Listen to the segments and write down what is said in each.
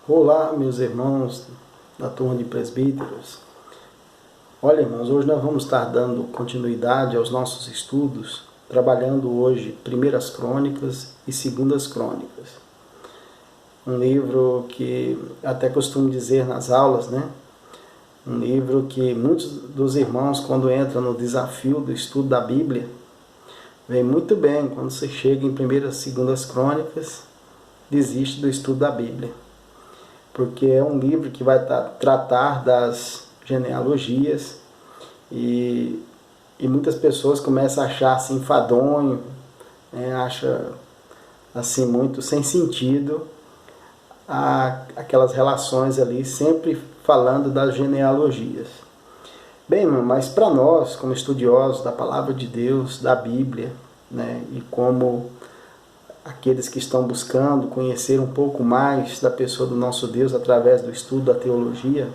Olá, meus irmãos da turma de presbíteros. Olha, irmãos, hoje nós vamos estar dando continuidade aos nossos estudos, trabalhando hoje Primeiras Crônicas e Segundas Crônicas. Um livro que até costumo dizer nas aulas, né? Um livro que muitos dos irmãos, quando entram no desafio do estudo da Bíblia, vem muito bem quando você chega em Primeiras e Segundas Crônicas, desiste do estudo da Bíblia. Porque é um livro que vai tratar das genealogias e muitas pessoas começam a achar assim enfadonho, acha assim muito sem sentido aquelas relações ali, sempre falando das genealogias. Bem, mas para nós, como estudiosos da Palavra de Deus, da Bíblia, né, e como aqueles que estão buscando conhecer um pouco mais da pessoa do nosso Deus através do estudo da teologia,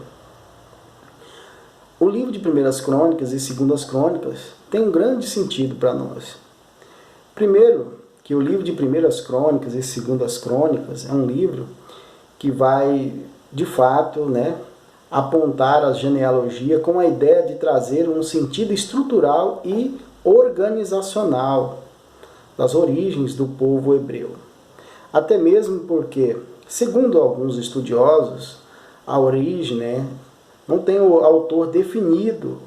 o livro de Primeiras Crônicas e Segundas Crônicas tem um grande sentido para nós. Primeiro, que o livro de Primeiras Crônicas e Segundas Crônicas é um livro que vai, de fato, apontar a genealogia com a ideia de trazer um sentido estrutural e organizacional das origens do povo hebreu. Até mesmo porque, segundo alguns estudiosos, a origem não tem o autor definido,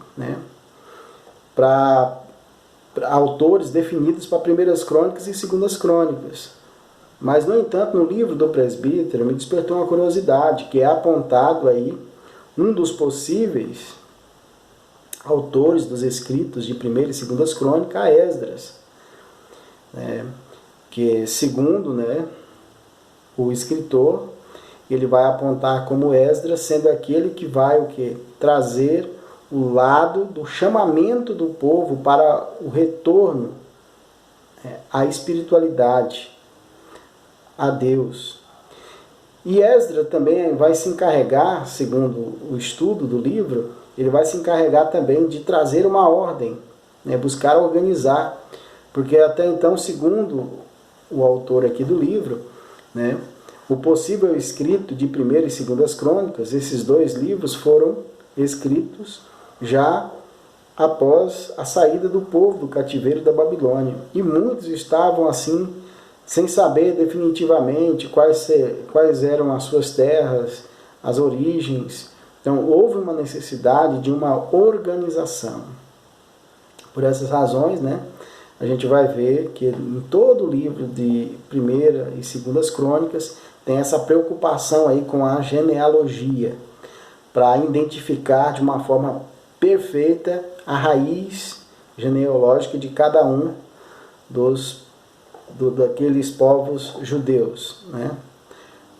para autores definidos para Primeiras Crônicas e Segundas Crônicas. Mas, no entanto, no livro do presbítero me despertou uma curiosidade, que é apontado aí um dos possíveis autores dos escritos de Primeira e Segundas Crônicas, a Esdras. Que segundo o escritor, ele vai apontar como Esdras sendo aquele que vai trazer o lado do chamamento do povo para o retorno à espiritualidade, a Deus. E Esdras também vai se encarregar, segundo o estudo do livro, ele vai se encarregar também de trazer uma ordem, buscar organizar. Porque até então, segundo o autor aqui do livro, o possível escrito de Primeira e Segundas Crônicas, esses dois livros foram escritos já após a saída do povo do cativeiro da Babilônia. E muitos estavam assim, sem saber definitivamente quais eram as suas terras, as origens. Então houve uma necessidade de uma organização. Por essas razões, a gente vai ver que em todo o livro de Primeira e Segundas Crônicas tem essa preocupação aí com a genealogia, para identificar de uma forma perfeita a raiz genealógica de cada um daqueles povos judeus,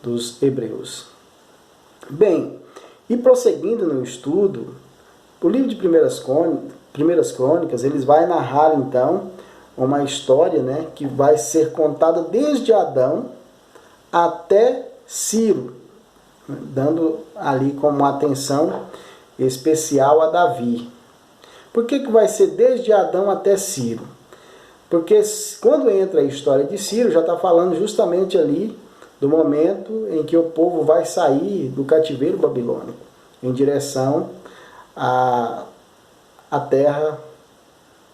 dos hebreus. Bem, e prosseguindo no estudo, o livro de Primeiras Crônicas, eles vai narrar então uma história que vai ser contada desde Adão até Ciro, dando ali como atenção especial a Davi. Por que vai ser desde Adão até Ciro? Porque quando entra a história de Ciro, já está falando justamente ali do momento em que o povo vai sair do cativeiro babilônico, em direção à terra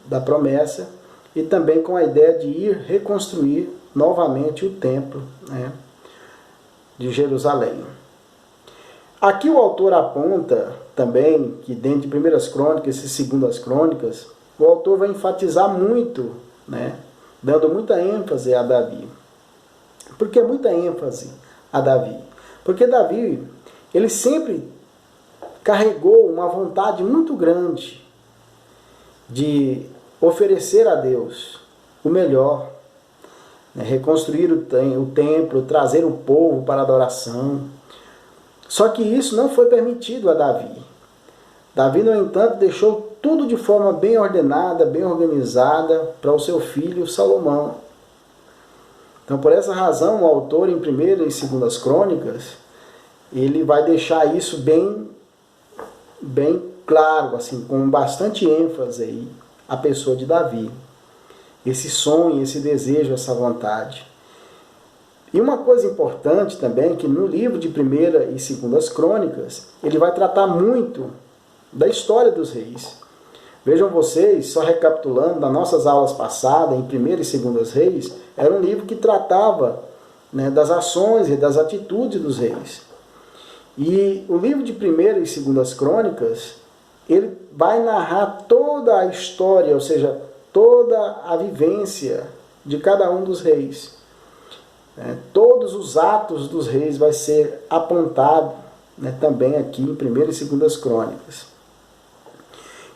da promessa, e também com a ideia de ir reconstruir novamente o templo de Jerusalém. Aqui o autor aponta também que dentro de Primeiras Crônicas e Segundas Crônicas, o autor vai enfatizar muito, dando muita ênfase a Davi. Por que muita ênfase a Davi? Porque Davi, ele sempre carregou uma vontade muito grande de oferecer a Deus o melhor, reconstruir o templo, trazer o povo para a adoração. Só que isso não foi permitido a Davi. Davi, no entanto, deixou tudo de forma bem ordenada, bem organizada para o seu filho Salomão. Então, por essa razão, o autor em Primeira e Segundas Crônicas, ele vai deixar isso bem claro, assim, com bastante ênfase aí, a pessoa de Davi. Esse sonho, esse desejo, essa vontade. E uma coisa importante também, que no livro de 1ª e 2ª Crônicas, ele vai tratar muito da história dos reis. Vejam vocês, só recapitulando, nas nossas aulas passadas, em 1ª e 2ª Reis, era um livro que tratava, né, das ações e das atitudes dos reis. E o livro de 1ª e 2ª Crônicas, ele vai narrar toda a história, ou seja, toda a vivência de cada um dos reis. Todos os atos dos reis vai ser apontado, né, também aqui em 1ª e 2ª Crônicas.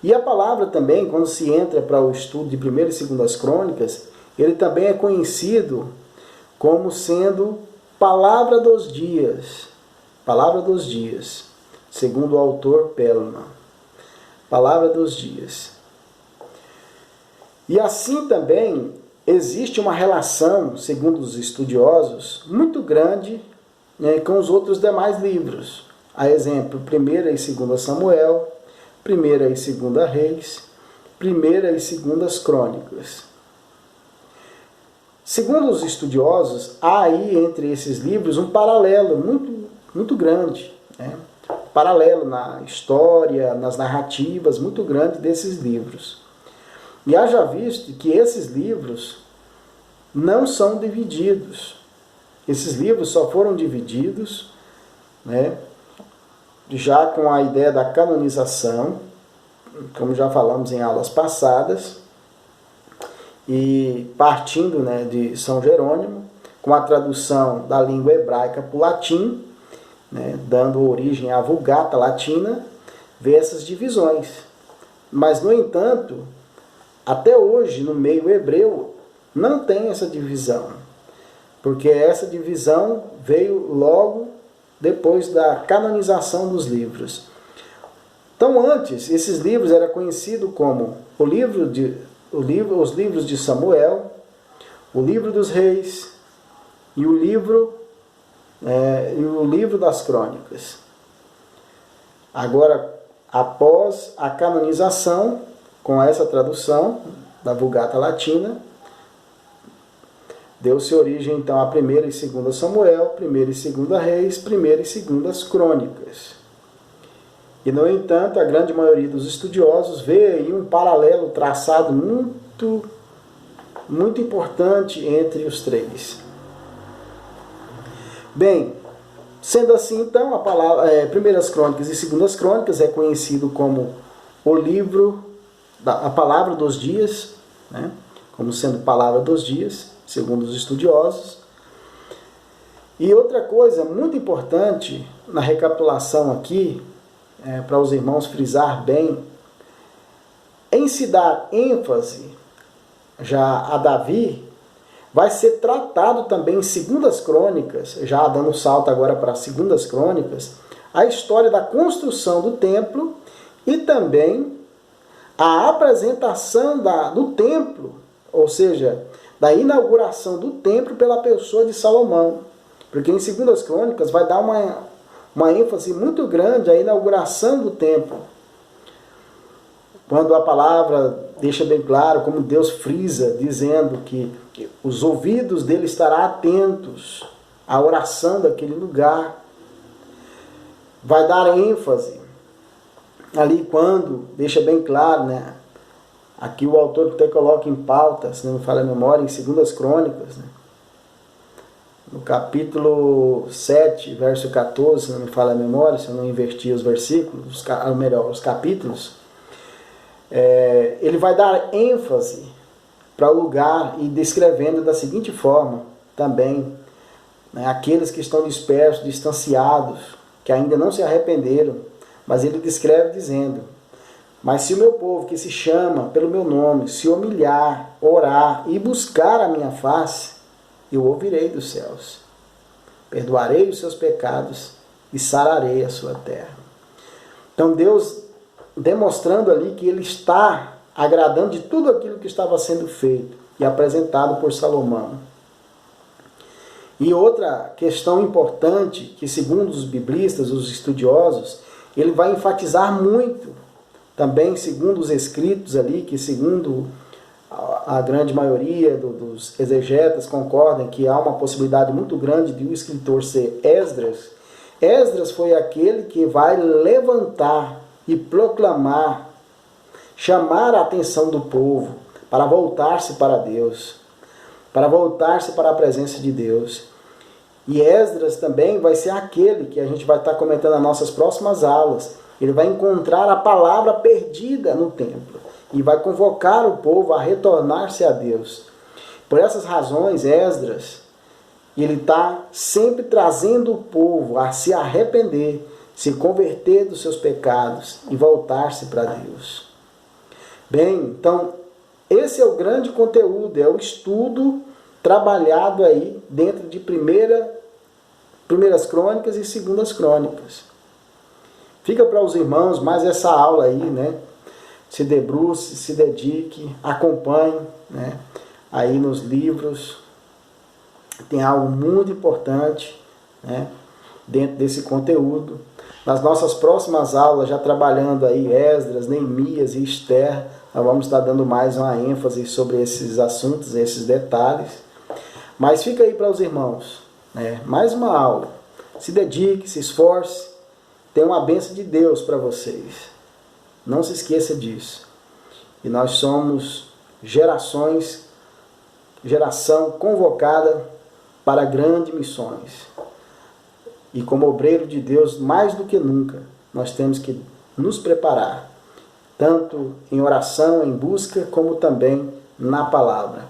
E a palavra também, quando se entra para o estudo de 1ª e 2ª Crônicas, ele também é conhecido como sendo palavra dos dias. Palavra dos dias, segundo o autor Pellman. Palavra dos dias. E assim também existe uma relação, segundo os estudiosos, muito grande, né, com os outros demais livros. A exemplo, 1ª e 2ª Samuel, 1ª e 2ª Reis, 1ª e 2ª Crônicas. Segundo os estudiosos, há aí entre esses livros um paralelo muito grande, né? Paralelo na história, nas narrativas, muito grande desses livros. E haja visto que esses livros não são divididos. Esses livros só foram divididos, né, já com a ideia da canonização, como já falamos em aulas passadas, e partindo, né, de São Jerônimo, com a tradução da língua hebraica para o latim, né, dando origem à Vulgata Latina, vê essas divisões. Mas, no entanto, até hoje, no meio hebreu, não tem essa divisão, porque essa divisão veio logo depois da canonização dos livros. Então, antes, esses livros eram conhecidos como os livros de Samuel, o livro dos reis e o livro das crônicas. Agora, após a canonização, com essa tradução da Vulgata Latina, deu-se origem então a 1ª e 2ª Samuel, 1ª e 2ª Reis, 1ª e 2ª Crônicas. E, no entanto, a grande maioria dos estudiosos vê aí um paralelo traçado muito importante entre os três. Bem, sendo assim, então, a palavra 1ª Crônicas e 2ª Crônicas é conhecido como o livro, a palavra dos dias, né? Como sendo palavra dos dias, segundo os estudiosos. E outra coisa muito importante na recapitulação aqui, para os irmãos frisar bem, em se dar ênfase já a Davi, vai ser tratado também em 2ª Crônicas, já dando um salto agora para 2ª Crônicas, a história da construção do templo e também a apresentação do templo, ou seja, da inauguração do templo pela pessoa de Salomão. Porque em 2ª Crônicas vai dar uma ênfase muito grande à inauguração do templo. Quando a palavra deixa bem claro, como Deus frisa, dizendo que os ouvidos dele estarão atentos à oração daquele lugar. Vai dar ênfase ali quando, deixa bem claro, né? Aqui o autor até coloca em pauta, se não me falha a memória, em 2ª Crônicas, né? No capítulo 7, verso 14, se não me falha a memória, se eu não inverti os versículos, os capítulos, ele vai dar ênfase para o lugar e descrevendo da seguinte forma também, né, aqueles que estão dispersos, distanciados, que ainda não se arrependeram, mas ele descreve dizendo: mas se o meu povo que se chama pelo meu nome se humilhar, orar e buscar a minha face, eu ouvirei dos céus, perdoarei os seus pecados e sararei a sua terra. Então Deus demonstrando ali que ele está agradando de tudo aquilo que estava sendo feito e apresentado por Salomão. E outra questão importante, que segundo os biblistas, os estudiosos, ele vai enfatizar muito, também segundo os escritos ali, que segundo a grande maioria dos exegetas concordam que há uma possibilidade muito grande de o escritor ser Esdras. Esdras foi aquele que vai levantar e proclamar, chamar a atenção do povo para voltar-se para Deus, para voltar-se para a presença de Deus. E Esdras também vai ser aquele que a gente vai estar comentando nas nossas próximas aulas. Ele vai encontrar a palavra perdida no templo e vai convocar o povo a retornar-se a Deus. Por essas razões, Esdras, ele está sempre trazendo o povo a se arrepender, se converter dos seus pecados e voltar-se para Deus. Bem, então, esse é o grande conteúdo, é o estudo trabalhado aí dentro de Primeiras Crônicas e Segundas Crônicas. Fica para os irmãos mais essa aula aí, né? Se debruce, se dedique, acompanhe, né? Aí nos livros tem algo muito importante, né? Dentro desse conteúdo. Nas nossas próximas aulas, já trabalhando aí Esdras, Neemias e Esther, nós vamos estar dando mais uma ênfase sobre esses assuntos, esses detalhes. Mas fica aí para os irmãos, né? Mais uma aula. Se dedique, se esforce. Tem uma bênção de Deus para vocês. Não se esqueça disso. E nós somos geração convocada para grandes missões. E como obreiro de Deus, mais do que nunca, nós temos que nos preparar, tanto em oração, em busca, como também na palavra.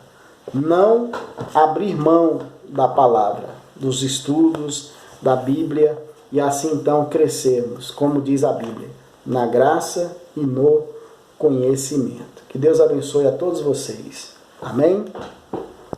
Não abrir mão da palavra, dos estudos, da Bíblia, e assim então crescermos, como diz a Bíblia, na graça e no conhecimento. Que Deus abençoe a todos vocês. Amém?